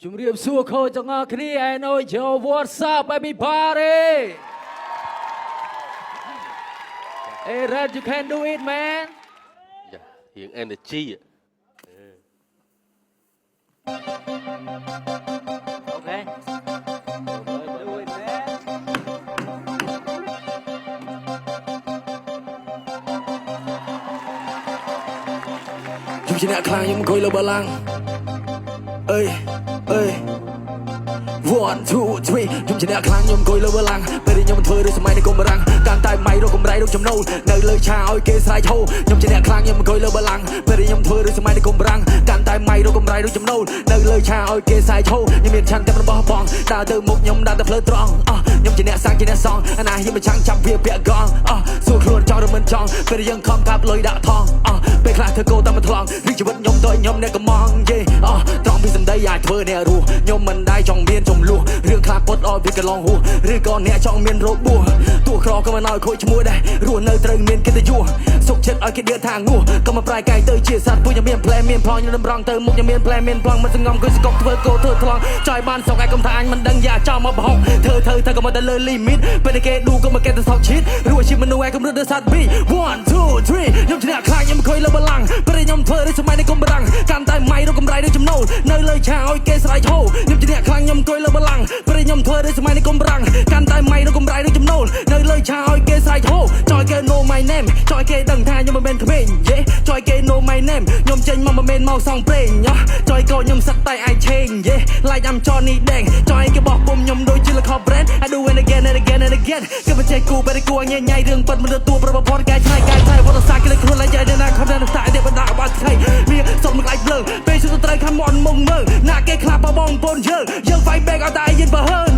Jumriam Suko Tangakni, I know Joe, what's up, everybody? Hey, Red, you can do it, man. Dạ, hiện energy ạ. Okay. Do it, man. Chúng chỉ nè khang nhưng coi lâu bà lang ơi ơi 1, 2, 3 chúng chỉ nè khang nhưng coi lâu bà lang bây giờ nhưng mình thôi để sớm mai này cùng bà răng càng tay mày đâu cùng rai đâu chấm nâu nơi lời chào ơi kê sai thâu chúng chỉ nè khang nhưng mình coi lâu bà lang bây giờ nhưng mình thôi để sớm mai này cùng bà răng càng tay mày đâu cùng rai đâu chấm nâu nơi lời chào ơi kê sai thâu nhưng miền chăn tem nó bỏ bong ta từ một nhóm đã tập lơ tròn nhưng chỉ nè sang chỉ nè song anh ai nhưng mà chẳng chăm việc bịa gòn xua luôn cho được mình tròn bây giờ nhưng không tháp lối đã thong ពេលខ្លះធ្វើកោតាមថ្លង់រីកជីវិតខ្ញុំតើខ្ញុំអ្នកកំងយេត្រង់ពីសម្ដីអាចធ្វើអ្នករស់ខ្ញុំមិនដែរចង់មានចំនួនរឿងខ្លះពុតអត់វាកន្លងហួសឬក៏អ្នកចង់មានរោគបួសទោះក្រក៏មិនឲ្យខូចឈ្មោះដែររស់នៅត្រូវមានកិត្តិយសសុខចិត្តឲ្យគេដៀថាងួសក៏មិនប្រែកាយទៅជាសត្វពួកខ្ញុំមានផ្លែមានប្លង់ខ្ញុំតម្រង់ទៅមុខខ្ញុំមានផ្លែមានប្លង់មិនសងំគួយសកប់ធ្វើកោធ្វើថ្លង់ចោយបានសោកឯកុំថាអញមិនដឹងយ៉ាចោលមកបោកធ្វើក៏មកតែលើ limit ពេលគេឌូក៏មកគេទៅសោកឈិតរស់ជាមនុស្សឯកំរើទៅសត្វ B 1 2 3ខ្ញុំជាអ្នកខ្លាចខ្ញុំមិនខុយលើបលាំងពេលខ្ញុំធ្វើឬសម័យនេះកុំបាំងកាន់តែម៉ៃរកកំរៃដូចចំណូលនៅលើឆាឲ្យគេស្រ័យហូខ្ញុំជាអ្នកខ្លាំងខ្ញុំអង្គុយលើបលាំងពេលខ្ញុំធ្វើឬសម័យនេះកុំបាំងកាន់តែម៉ៃរកកំរៃដូចចំណូលនៅលើឆាឲ្យគេស្រ័យហូចោយគេ know my name ចោយគេដឹងថាខ្ញុំមិនមែនក្មេងយេចោយគេ know my name ខ្ញុំចេញមកមិនមែនមកសងព្រេងចោយកោខ្ញុំសឹកតែអាចឆេងយេ like I'm Johnny Dang ចោយគេបោះពុំខ្ញុំដូចជាលខោ brand I do it again and again and again គេមិនចេះគូបែរគួរញ៉ៃរឿងប៉ិតមិនទទួលប្រព័ន្ធកែច្នៃវត្តសាស្ត្រគេលេខ្លួនឡើងចៃណាខំតែតែទេបណ្ដាបាត់ថៃវាសុំមកឡៃភ្លើងពេលជួយត្រូវខំមន់មុំមើលណាគេខ្លាប់បងប្អូនយើង fight back អត់តែយិនបើហើន